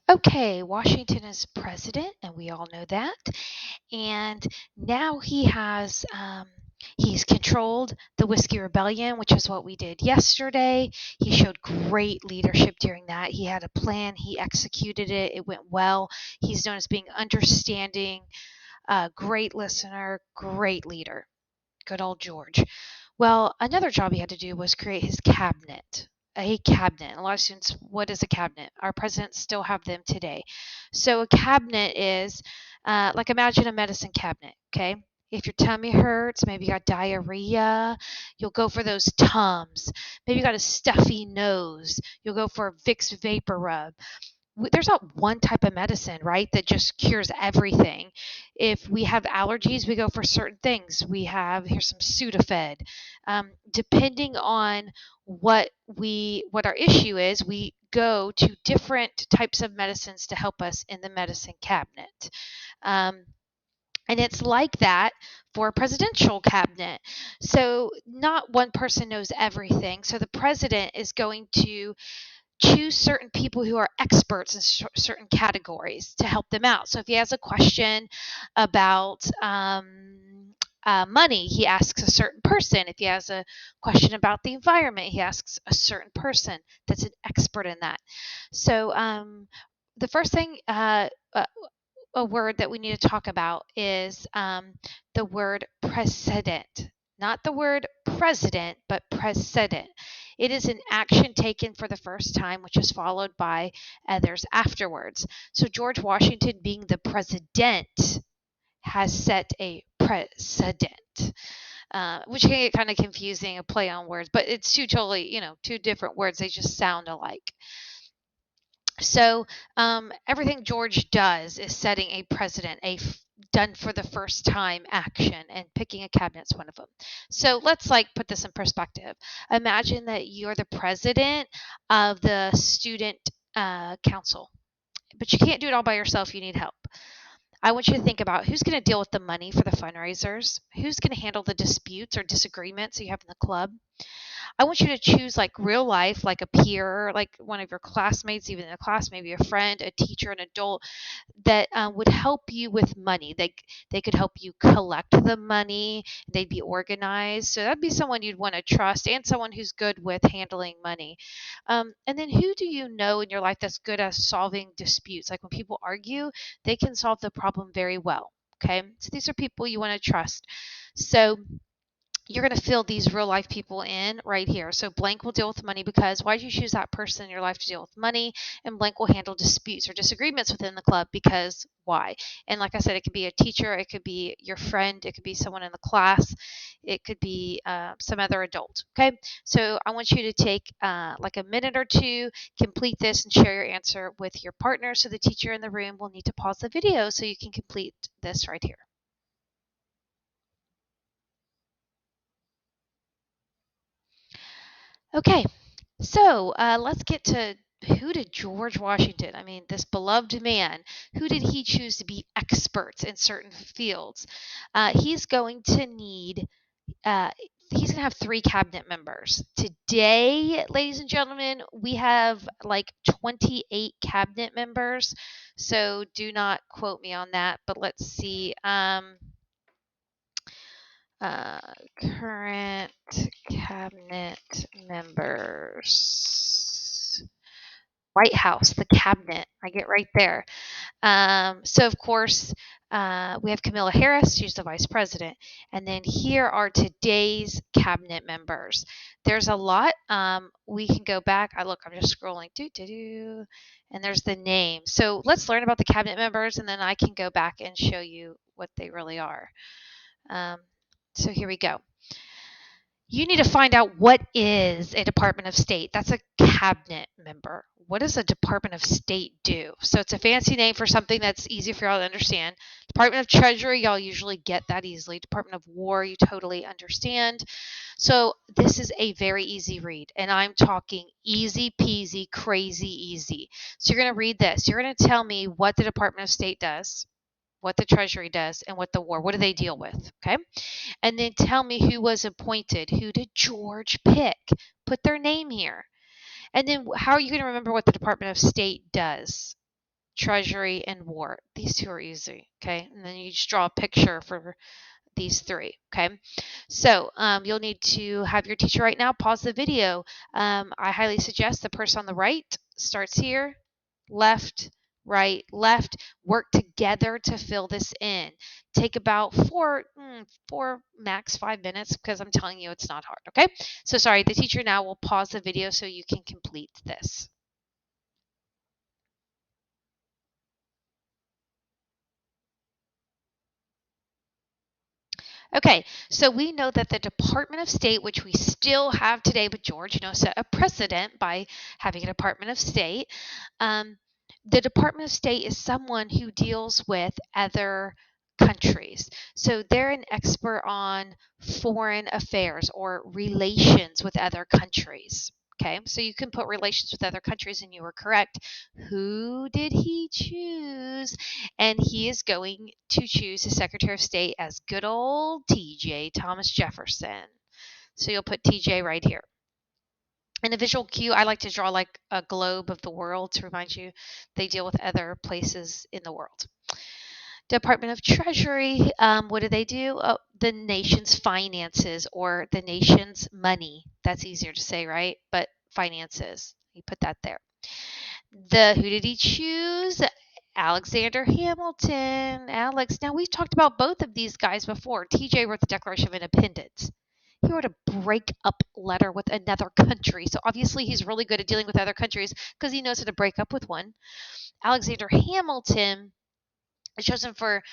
Okay, Washington is president, and we all know that. And now he's controlled the Whiskey Rebellion, which is what we did yesterday. He showed great leadership during that. He had a plan, he executed it, it went well. He's known as being understanding, great listener, great leader. Good old George. Well, another job he had to do was create his cabinet. A cabinet. A lot of students, what is a cabinet? Our presidents still have them today. So a cabinet is like imagine a medicine cabinet, okay? If your tummy hurts, maybe you got diarrhea, you'll go for those Tums. Maybe you got a stuffy nose, you'll go for a Vicks Vapor Rub. There's not one type of medicine, right, that just cures everything. If we have allergies, we go for certain things. Here's some Sudafed. Depending on what our issue is, we go to different types of medicines to help us in the medicine cabinet. Um, and it's like that for a presidential cabinet. So not one person knows everything. So the president is going to choose certain people who are experts in certain categories to help them out. So if he has a question about money, he asks a certain person. If he has a question about the environment, he asks a certain person that's an expert in that. So the first thing, a word that we need to talk about is the word precedent. Not the word president, but precedent. It is an action taken for the first time, which is followed by others afterwards. So George Washington, being the president, has set a precedent. Which can get kind of confusing, a play on words, but it's two totally, two different words. They just sound alike. So everything George does is setting a precedent, done for the first time action, and picking a cabinet's one of them. So let's put this in perspective. Imagine that you're the president of the student council, but you can't do it all by yourself. You need help. I want you to think about who's going to deal with the money for the fundraisers, who's going to handle the disputes or disagreements you have in the club. I want you to choose real life, like a peer, like one of your classmates, even in a class, maybe a friend, a teacher, an adult that would help you with money. They could help you collect the money. They'd be organized. So that'd be someone you'd want to trust and someone who's good with handling money. And then who do you know in your life that's good at solving disputes? Like when people argue, they can solve the problem very well. Okay, so these are people you want to trust. So you're going to fill these real life people in right here. So blank will deal with money because why did you choose that person in your life to deal with money? And blank will handle disputes or disagreements within the club because why? And like I said, it could be a teacher, it could be your friend, it could be someone in the class, it could be some other adult. Okay, so I want you to take like a minute or two, complete this, and share your answer with your partner. So the teacher in the room will need to pause the video so you can complete this right here. Okay, so let's get to who did George Washington, I mean, this beloved man, who did he choose to be experts in certain fields? He's going to need, uh, he's going to have three cabinet members. Today, ladies and gentlemen, we have like 28 cabinet members. So do not quote me on that, but let's see. Uh, Current cabinet members. White House, the cabinet. I get right there. So, of course, we have Camilla Harris. She's the vice president. And then here are today's cabinet members. There's a lot. We can go back. I'm just scrolling. And there's the name. So let's learn about the cabinet members, and then I can go back and show you what they really are. Um, so here we go. You need to find out what is a Department of State. That's a cabinet member. What does a Department of State do? So it's a fancy name for something that's easy for y'all to understand. Department of Treasury, y'all usually get that easily. Department of War, you totally understand. So this is a very easy read, and I'm talking easy peasy, crazy easy. So you're going to read this. You're going to tell me what the Department of State does, what the Treasury does, and what do they deal with, okay? And then tell me who was appointed. Who did George pick? Put their name here. And then how are you going to remember what the Department of State does? Treasury, and War. These two are easy, okay? And then you just draw a picture for these three, okay? So you'll need to have your teacher right now pause the video. I highly suggest the person on the right starts here, left, right, left, work together to fill this in. Take about four, max 5 minutes, because I'm telling you it's not hard, okay? So sorry, the teacher now will pause the video so you can complete this. Okay, so we know that the Department of State, which we still have today, but George, set a precedent by having a Department of State. Um, the Department of State is someone who deals with other countries. So they're an expert on foreign affairs or relations with other countries. Okay, so you can put relations with other countries, and you were correct. Who did he choose? And he is going to choose his Secretary of State as good old TJ, Thomas Jefferson. So you'll put TJ right here. In a visual cue, I like to draw like a globe of the world to remind you they deal with other places in the world. Department of Treasury, what do they do? Oh, the nation's finances or the nation's money. That's easier to say, right? But finances. You put that there. Who did he choose? Alexander Hamilton. Alex. Now we've talked about both of these guys before. TJ wrote the Declaration of Independence. He wrote a break-up letter with another country. So obviously he's really good at dealing with other countries because he knows how to break up with one. Alexander Hamilton is chosen for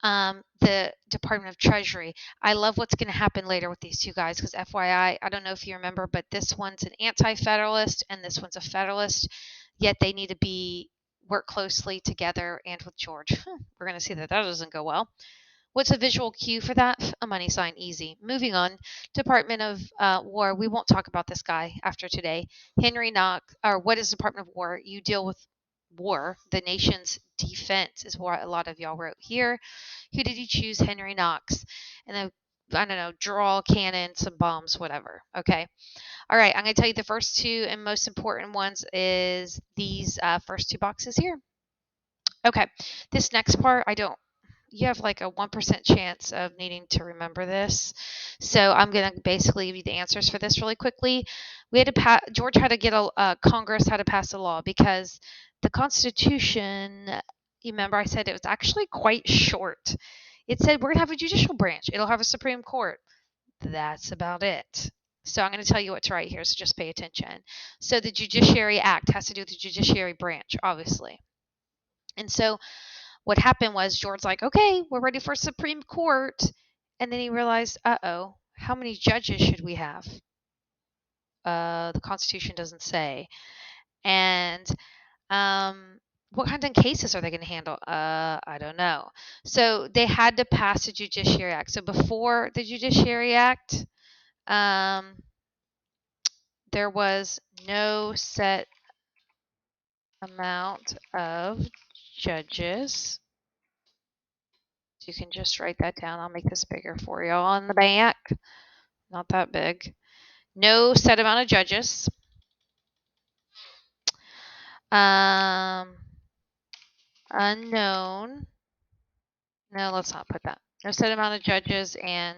the Department of Treasury. I love what's going to happen later with these two guys because FYI, I don't know if you remember, but this one's an anti-federalist and this one's a federalist. Yet they need to work closely together. And with George, we're going to see that doesn't go well. What's a visual cue for that? A money sign, easy. Moving on, Department of War. We won't talk about this guy after today. Henry Knox, or what is Department of War? You deal with war, the nation's defense is what a lot of y'all wrote here. Who did you choose? Henry Knox. And then, I don't know, draw a cannon, some bombs, whatever. Okay. All right. I'm going to tell you the first two and most important ones is these first two boxes here. Okay. This next part, you have like a 1% chance of needing to remember this. So I'm going to basically give you the answers for this really quickly. George had to get Congress had to pass a law because the Constitution, you remember I said it was actually quite short. It said we're going to have a judicial branch. It'll have a Supreme Court. That's about it. So I'm going to tell you what to write here, so just pay attention. So the Judiciary Act has to do with the judiciary branch, obviously. And so what happened was George's like, okay, we're ready for Supreme Court. And then he realized, uh-oh, how many judges should we have? The Constitution doesn't say. And what kinds of cases are they going to handle? I don't know. So they had to pass the Judiciary Act. So before the Judiciary Act, there was no set amount of judges. So you can just write that down. I'll make this bigger for you on the back. Not that big. No set amount of judges. Unknown. No, let's not put that. No set amount of judges and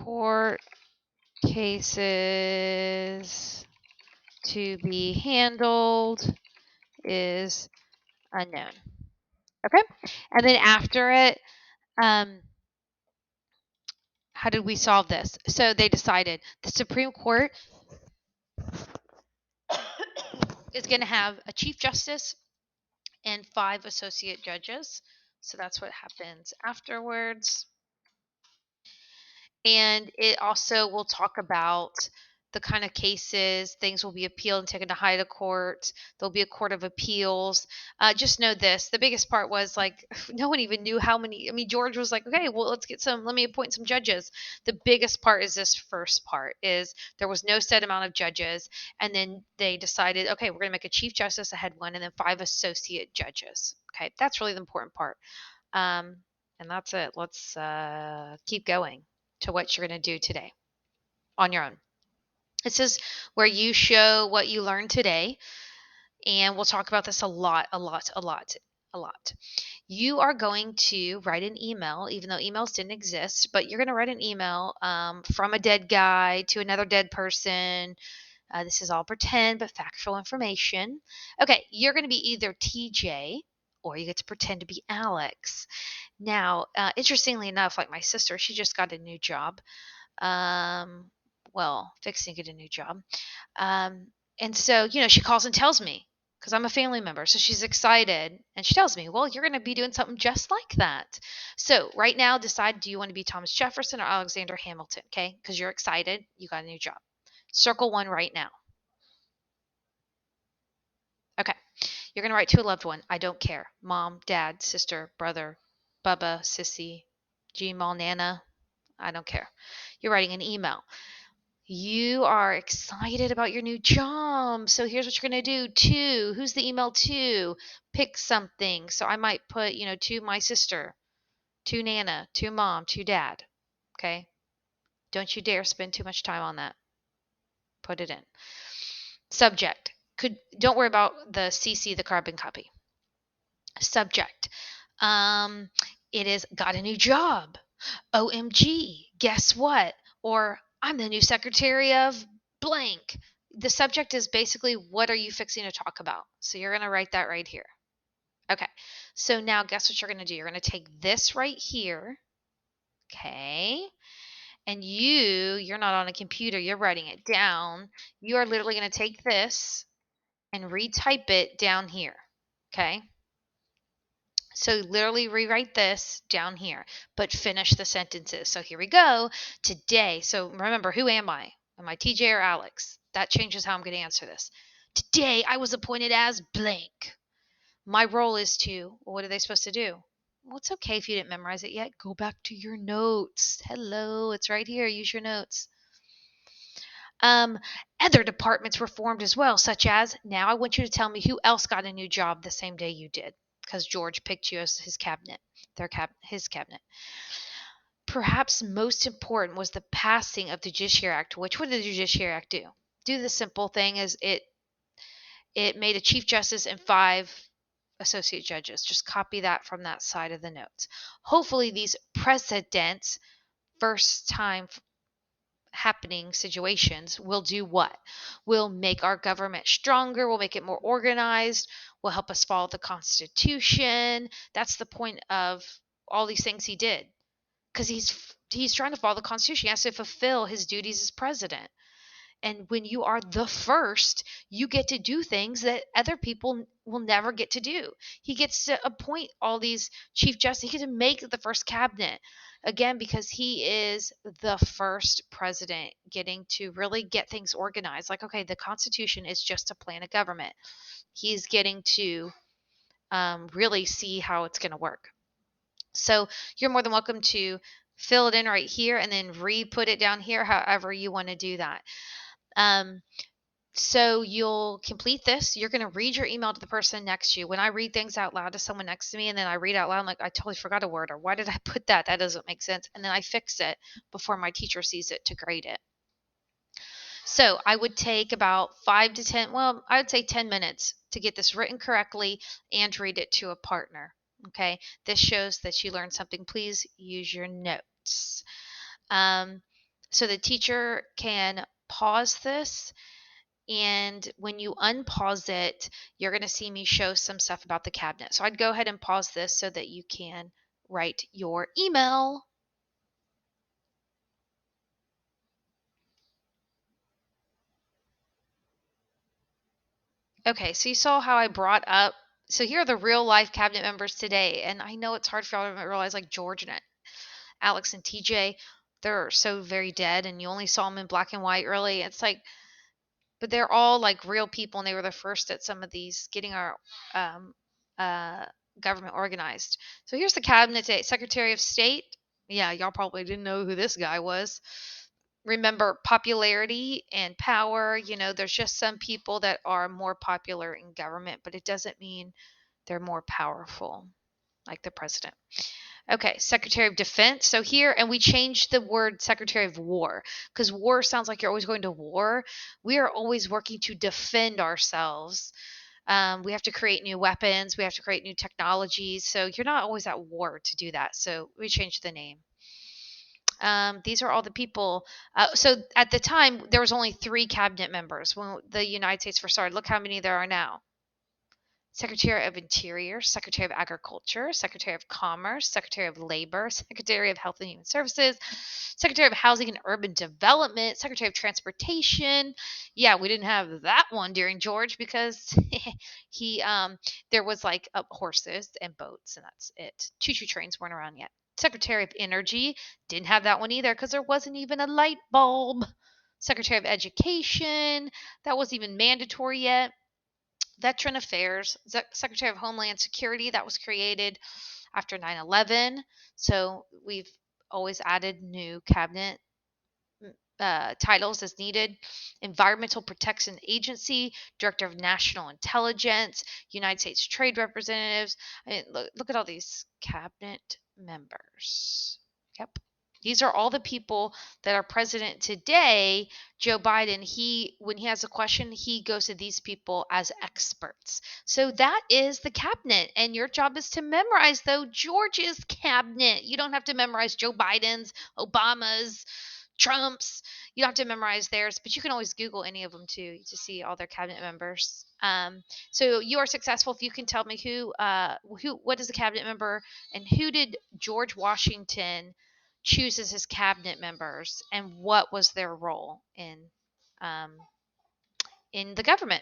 court cases to be handled is unknown. Okay? And then after it, how did we solve this? So they decided the Supreme Court is going to have a Chief Justice and 5 associate judges. So that's what happens afterwards. And it also will talk about the kind of cases, things will be appealed and taken to higher court. There'll be a court of appeals. Just know this. The biggest part was like, no one even knew how many. I mean, George was like, okay, well, let me appoint some judges. The biggest part is this first part is there was no set amount of judges. And then they decided, okay, we're going to make a chief justice, a head one, and then 5 associate judges. Okay. That's really the important part. And that's it. Let's keep going to what you're going to do today on your own. This is where you show what you learned today. and we'll talk about this a lot. You are going to write an email, even though emails didn't exist, but you're going to write an email from a dead guy to another dead person. This is all pretend, but factual information. Okay, you're going to be either TJ or you get to pretend to be Alex. Now, interestingly enough, like my sister, she just got a new job. Well, fixing to get a new job. Um, and so, she calls and tells me because I'm a family member. So she's excited and she tells me, well, you're going to be doing something just like that. So right now, decide, do you want to be Thomas Jefferson or Alexander Hamilton? Okay. Because you're excited. You got a new job. Circle one right now. Okay. You're going to write to a loved one. I don't care. Mom, dad, sister, brother, Bubba, sissy, Gmail, Nana. I don't care. You're writing an email. You are excited about your new job. So here's what you're going to do. To, who's the email to? Pick something. So I might put, to my sister, to Nana, to mom, to dad. Okay. Don't you dare spend too much time on that. Put it in. Subject. Don't worry about the CC, the carbon copy. Subject. Um, it is got a new job. OMG, guess what? Or I'm the new secretary of blank. The subject is basically what are you fixing to talk about? So you're going to write that right here. Okay. So now guess what you're going to do? You're going to take this right here. Okay. And you're not on a computer, you're writing it down. You are literally going to take this and retype it down here. Okay. So literally rewrite this down here, but finish the sentences. So here we go. Today, so remember, who am I? Am I TJ or Alex? That changes how I'm going to answer this. Today, I was appointed as blank. My role is to, well, what are they supposed to do? Well, it's okay if you didn't memorize it yet. Go back to your notes. Hello, it's right here. Use your notes. Other departments were formed as well, such as, now I want you to tell me who else got a new job the same day you did, because George picked you as his cabinet, his cabinet. Perhaps most important was the passing of the Judiciary Act, which what did the Judiciary Act do? Do the simple thing is it made a Chief Justice and 5 associate judges. Just copy that from that side of the notes. Hopefully these precedents, first time happening situations will do what? Will make our government stronger, will make it more organized, will help us follow the Constitution. That's the point of all these things he did. Because he's trying to follow the Constitution. He has to fulfill his duties as president. And when you are the first, you get to do things that other people will never get to do. He gets to appoint all these chief justices. He gets to make the first cabinet. Again, because he is the first president getting to really get things organized. Like, okay, the Constitution is just a plan of government. He's getting to really see how it's going to work. So you're more than welcome to fill it in right here and then re-put it down here, however you want to do that. So you'll complete this. You're going to read your email to the person next to you. When I read things out loud to someone next to me and then I read out loud, I'm like, I totally forgot a word, or why did I put that? That doesn't make sense. And then I fix it before my teacher sees it to grade it. So I would take about 5 to 10, well, I would say 10 minutes to get this written correctly and read it to a partner. Okay. This shows that you learned something. Please use your notes. So the teacher can pause this. And when you unpause it, you're going to see me show some stuff about the cabinet. So I'd go ahead and pause this so that you can write your email. Okay, so you saw how I brought up, so here are the real life cabinet members today. And I know it's hard for y'all to realize, like George and Alex and TJ, they're so very dead and you only saw them in black and white really. It's like, but they're all like real people and they were the first at some of these getting our government organized. So here's the cabinet today. Secretary of State. Yeah, y'all probably didn't know who this guy was. Remember, popularity and power. There's just some people that are more popular in government, but it doesn't mean they're more powerful, like the president. Okay, Secretary of Defense. So here, and we changed the word Secretary of War because war sounds like you're always going to war. We are always working to defend ourselves We have to create new weapons. We have to create new technologies. So you're not always at war to do that. So we changed the name. These are all the people. So at the time, there was only 3 cabinet members when the United States first started. Look how many there are now. Secretary of Interior, Secretary of Agriculture, Secretary of Commerce, Secretary of Labor, Secretary of Health and Human Services, Secretary of Housing and Urban Development, Secretary of Transportation. Yeah, we didn't have that one during George because he there was like horses and boats and that's it. Choo-choo trains weren't around yet. Secretary of Energy didn't have that one either because there wasn't even a light bulb. Secretary of Education, that wasn't even mandatory yet. Veteran Affairs, Secretary of Homeland Security, that was created after 9/11. So we've always added new cabinet titles as needed. Environmental Protection Agency, Director of National Intelligence, United States Trade Representatives. I mean, look at all these cabinet members. Yep. These are all the people that are president today. Joe Biden, when he has a question, he goes to these people as experts. So that is the cabinet. And your job is to memorize, though, George's cabinet. You don't have to memorize Joe Biden's, Obama's, Trump's. You don't have to memorize theirs, but you can always Google any of them too to see all their cabinet members. So you are successful if you can tell me what is a cabinet member, and who did George Washington choose as his cabinet members, and what was their role um, in the government.